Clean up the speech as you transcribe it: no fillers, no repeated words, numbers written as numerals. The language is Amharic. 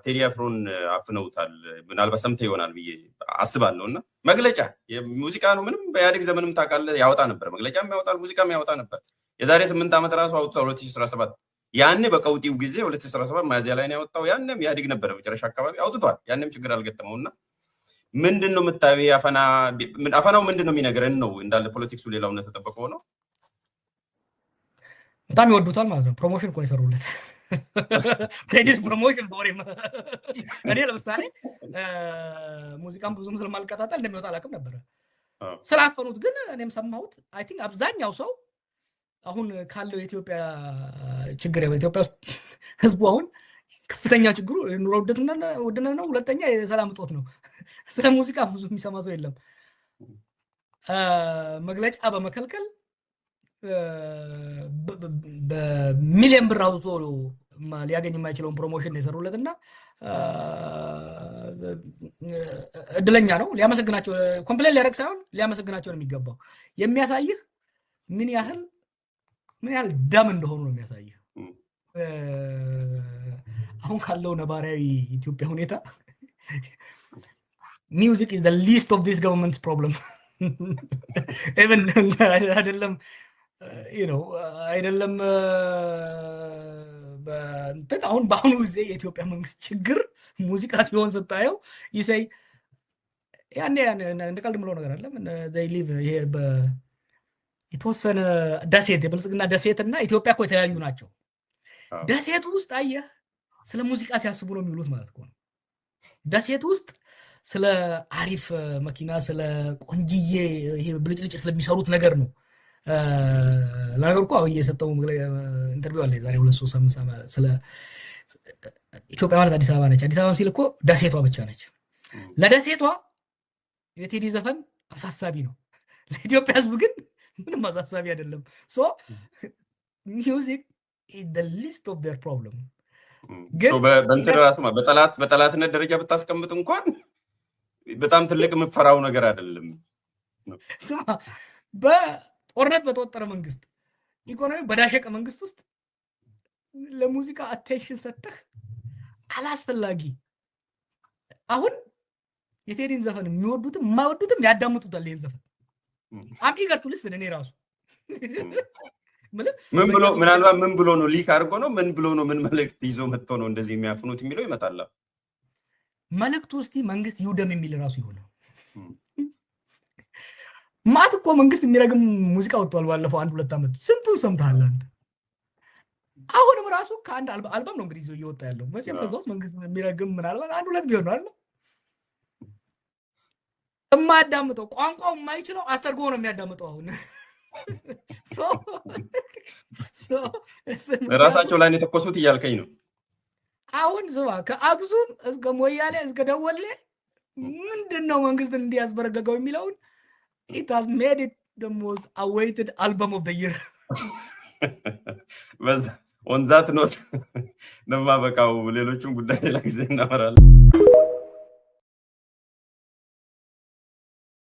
ቴዲ አፍሮን አፍነውታል ምናልባት ሰምተህ ይሆናል ብዬ አስባለሁና መግለጫ የሙዚቃ ነው ምንም በኢህአዴግ ዘመንም ታውቃለህ ያወጣ ነበር መግለጫም ያወጣል ሙዚቃም ያወጣ ነበር የዛሬ 8 ዓመት ራሱ አውጥቷል 2017 ያኔ በቀውጢው ጊዜ 2017 ሚያዝያ ላይ ነው ያወጣው ያኔም ኢህአዴግ ነበር መጨረሻ አካባቢ አውጥቷል ያኔም ችግር አልገጠመውና ምንድነው የምታየው አፈናው ምንድነው የሚነገረን ነው እንዳለ ፖለቲክሱ ሌላው ነው ተጠበቀው ነው በጣም ይወዱታል ማለት ነው ፕሮሞሽን እኮ ይሰሩለት ክሬዲት ፕሮሞሽን ቦሪም እኔ ለምሳሌ ሙዚቃም ብዙም ስለማልከታተል እንደሚወጣ አላውቅም ነበር ስላፈኑት ግን እኔም ሰማሁት አይ ቲንክ አብዛኛው ሰው አሁን ካለው የኢትዮጵያ ችግር በኢትዮጵያ ውስጥ ህዝቡ አሁን ከፍተኛ ችግሩ ኑሮ ውድነት ነው ሁለተኛ የሰላም እጦት ነው ስለ ሙዚቃ ብዙ የሚሰማ ሰው የለም መግለጫ በመከልከል በሚሊዮን ብር አውጥቶ ሊያገኝ የማይችለውን ፕሮሞሽን የሰሩለትና እድለኛ ነው ሊያመሰግናቸው ኮምፕሌን ሊያረግ ሳይሆን ሊያመሰግናቸው ነው የሚገባው የሚያሳይህ ምን ያህል ደም እንደሆኑ ነው የሚያሳይህ አሁን ካለው ነባራዊ ኢትዮጵያ ሁኔታ music is the least of this government's problem even አይደለም you know አይደለም በእንትን አሁን በአሁኑ ጊዜ የኢትዮጵያ መንግስት ችግር ሙዚቃ ሲሆን ስታየው ይሰይ ያኔ እንደቀልድ ምለው ነገር አይደለም they live ይሄ የተወሰነ ደሴት የብልጽግና ደሴትና ኢትዮጵያ እኮ የተለያዩ ናቸው ደሴት ውስጥ አየህ ስለ ሙዚቃ ሲያስቡ ነው የሚሉት ማለት ነው ደሴት ውስጥ ስለ አሪፍ መኪና ስለ ቆንጂዬ ይሄ ብልጭልጭ ስለሚሰሩት ነገር ነው ለነገር እኮ እየሰጠው ኢንተርቪው አለ ዛሬ 2-3 ሳምንት ስለ ኢትዮጵያ ማለት አዲስ አበባ ነች አዲስ አበባ ሲል እኮ ደሴቷ ብቻ ነች ለደሴቷ የቴዲ ዘፈን አሳሳቢ ነው ለኢትዮጵያ ህዝብ ግን ምንም አሳሳቢ አይደለም so music is the least of their problem so በእንትራስ በጠላትነት ደረጃ ብታስቀምጥ እንኳን በጣም ትልቅ ምፈራው ነገር አይደለም ስማ በጦርነት በተወጠረ መንግስት ኢኮኖሚ በዳሸቀ መንግስት ውስጥ ለሙዚቃ አቴንሽን ሰጥተህ አላስፈላጊ አሁን የቴዲን ዘፈን የሚወዱትም የማይወዱትም ያዳምጡታል ይሄን ዘፈን አም ኢገር ቱ ሊስን እኔ ራሱ ምን ብሎ ነው ሊክ አድርጎ ነው ምን ብሎ ነው ምን መልእክት ይዞ መጥቶ ነው እንደዚህ የሚያፍኑት የሚለው ይመጣል መልእክቱ እስቲ መንግስት ይውደም የሚል ራሱ ይሆነ ማት እኮ መንግስት የሚረግም ሙዚቃ ወጥቷል ባለፈው 1-2 አመት ስንቱን ሰምተሃል አንተ አሁንም ራሱ ከአንድ አልበም ነው እንግዲህ ይዞ እየወጣ ያለው መቼም ከዛውስ መንግስት የሚረግም ምናልባት 1-2 ቢሆን አይደል የማያዳምጠው ቋንቋው የማይችለው አስተርጎ ነው የሚያዳምጠው አሁን ራሳቸው ላይ የተኮሱት እያልከኝ ነው አሁን ዝባ ከአክሱም እስከ ሞያሌ እስከ ደወሌ ምንድነው መንግስት እንዲያስበረገገው የሚለውን it has made it the most awaited album of the year on that note ነማ በቃው ሌሎቹን ጉዳይ ላይ ጊዜ እናወራለን